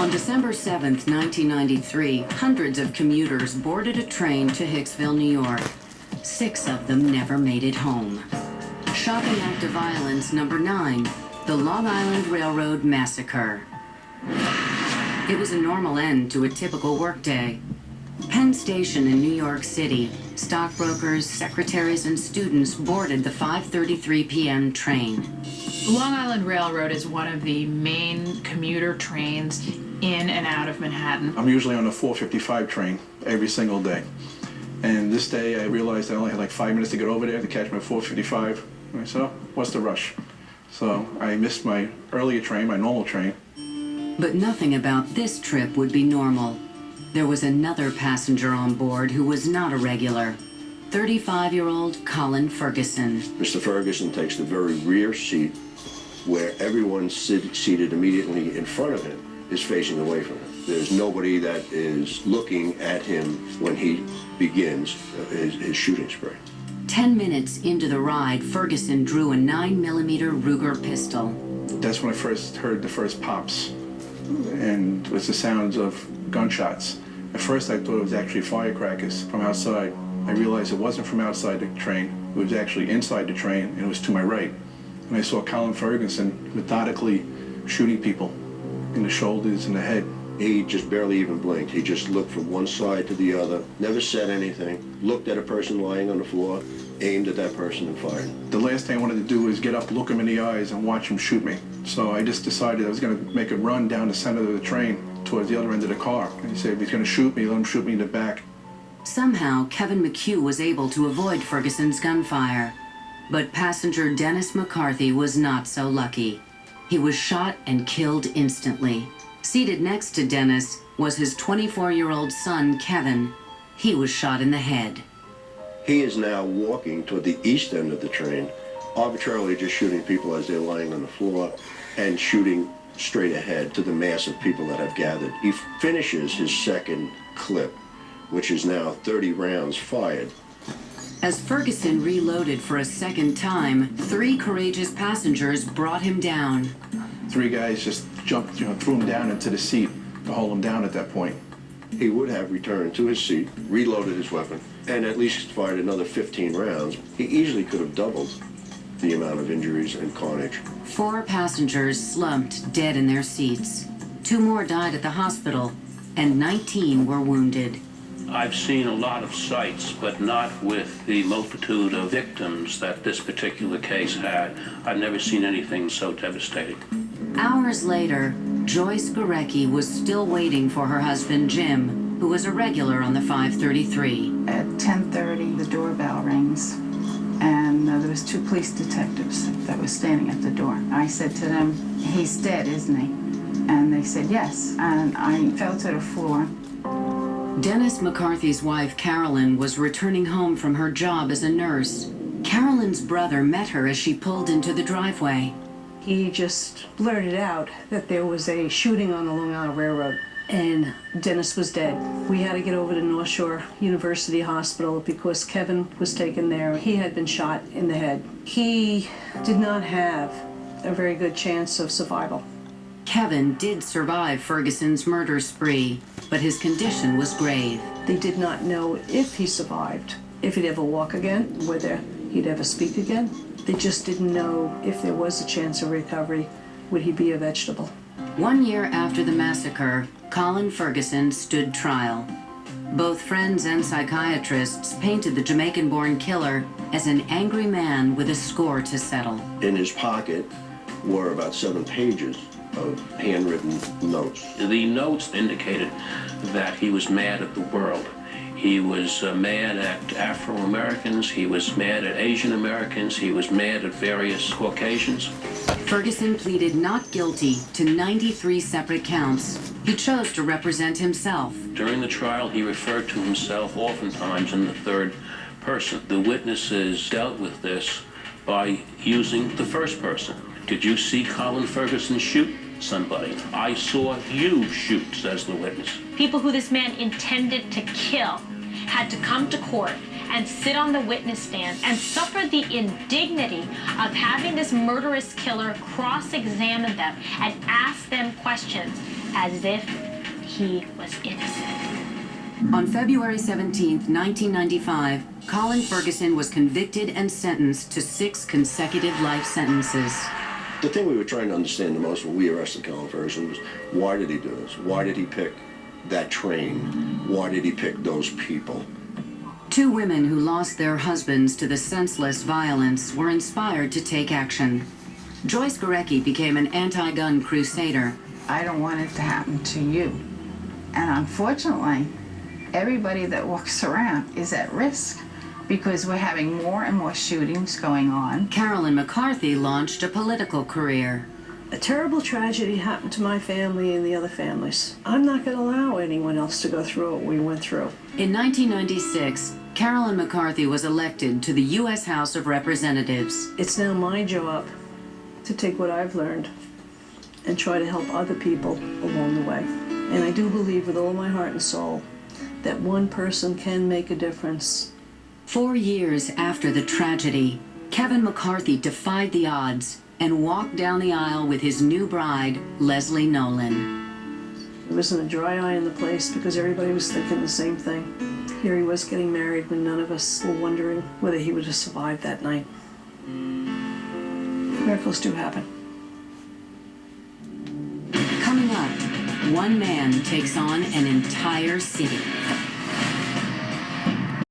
On December 7th, 1993, hundreds of commuters boarded a train to Hicksville, New York. 6 of them never made it home. Shocking act of violence number 9, the Long Island Railroad Massacre. It was a normal end to a typical workday. Penn Station in New York City, stockbrokers, secretaries, and students boarded the 5:33 p.m. train. The Long Island Railroad is one of the main commuter trains in and out of Manhattan. I'm usually on the 4:55 train every single day. And this day I realized I only had like 5 minutes to get over there to catch my 4:55. And I said, oh, what's the rush? So I missed my earlier train, my normal train. But nothing about this trip would be normal. There was another passenger on board who was not a regular. 35-year-old Colin Ferguson. Mr. Ferguson takes the very rear seat where everyone seated immediately in front of him is facing away from him. There's nobody that is looking at him when he begins his shooting spree. 10 minutes into the ride, Ferguson drew a 9mm Ruger pistol. That's when I first heard the first pops, and it was the sounds of gunshots. At first I thought it was actually firecrackers from outside. I realized it wasn't from outside the train, it was actually inside the train, and it was to my right. And I saw Colin Ferguson methodically shooting people in the shoulders and the head. He just barely even blinked. He just looked from one side to the other, never said anything, looked at a person lying on the floor, aimed at that person and fired. The last thing I wanted to do was get up, look him in the eyes, and watch him shoot me. So I just decided I was going to make a run down the center of the train towards the other end of the car. And he said, if he's going to shoot me, let him shoot me in the back. Somehow, Kevin McHugh was able to avoid Ferguson's gunfire. But passenger Dennis McCarthy was not so lucky. He was shot and killed instantly. Seated next to Dennis was his 24-year-old son, Kevin. He was shot in the head. He is now walking toward the east end of the train, arbitrarily just shooting people as they're lying on the floor and shooting straight ahead to the mass of people that have gathered. He finishes his second clip, which is now 30 rounds fired. As Ferguson reloaded for a second time, 3 courageous passengers brought him down. 3 guys just jumped, threw him down into the seat to hold him down at that point. He would have returned to his seat, reloaded his weapon, and at least fired another 15 rounds. He easily could have doubled the amount of injuries and carnage. 4 passengers slumped dead in their seats. 2 more died at the hospital, and 19 were wounded. I've seen a lot of sights, but not with the multitude of victims that this particular case had. I've never seen anything so devastating. Hours later, Joyce Gorecki was still waiting for her husband, Jim, who was a regular on the 5:33. At 10:30, the doorbell rings, and there was 2 police detectives that were standing at the door. I said to them, he's dead, isn't he? And they said, yes, and I fell to the floor. Dennis McCarthy's wife, Carolyn, was returning home from her job as a nurse. Carolyn's brother met her as she pulled into the driveway. He just blurted out that there was a shooting on the Long Island Railroad, and Dennis was dead. We had to get over to North Shore University Hospital because Kevin was taken there. He had been shot in the head. He did not have a very good chance of survival. Kevin did survive Ferguson's murder spree, but his condition was grave. They did not know if he survived, if he'd ever walk again, whether he'd ever speak again. They just didn't know if there was a chance of recovery, would he be a vegetable. 1 year after the massacre, Colin Ferguson stood trial. Both friends and psychiatrists painted the Jamaican-born killer as an angry man with a score to settle. In his pocket were about 7 pages of handwritten notes. The notes indicated that he was mad at the world. He was mad at Afro-Americans, he was mad at Asian Americans, he was mad at various Caucasians. Ferguson pleaded not guilty to 93 separate counts. He chose to represent himself. During the trial, he referred to himself oftentimes in the third person. The witnesses dealt with this by using the first person. Did you see Colin Ferguson shoot somebody? I saw you shoot, says the witness. People who this man intended to kill had to come to court and sit on the witness stand and suffer the indignity of having this murderous killer cross-examine them and ask them questions as if he was innocent. On February 17, 1995, Colin Ferguson was convicted and sentenced to 6 consecutive life sentences. The thing we were trying to understand the most when we arrested Colin Ferguson was, why did he do this? Why did he pick that train? Why did he pick those people? 2 women who lost their husbands to the senseless violence were inspired to take action. Joyce Gorecki became an anti-gun crusader. I don't want it to happen to you. And unfortunately, everybody that walks around is at risk because we're having more and more shootings going on. Carolyn McCarthy launched a political career. A terrible tragedy happened to my family and the other families. I'm not going to allow anyone else to go through what we went through. In 1996, Carolyn McCarthy was elected to the U.S. House of Representatives. It's now my job to take what I've learned and try to help other people along the way. And I do believe with all my heart and soul that one person can make a difference. 4 years after the tragedy, Kevin McCarthy defied the odds and walked down the aisle with his new bride, Leslie Nolan. There wasn't a dry eye in the place because everybody was thinking the same thing. Here he was getting married when none of us were wondering whether he would have survived that night. Miracles do happen. Coming up, one man takes on an entire city.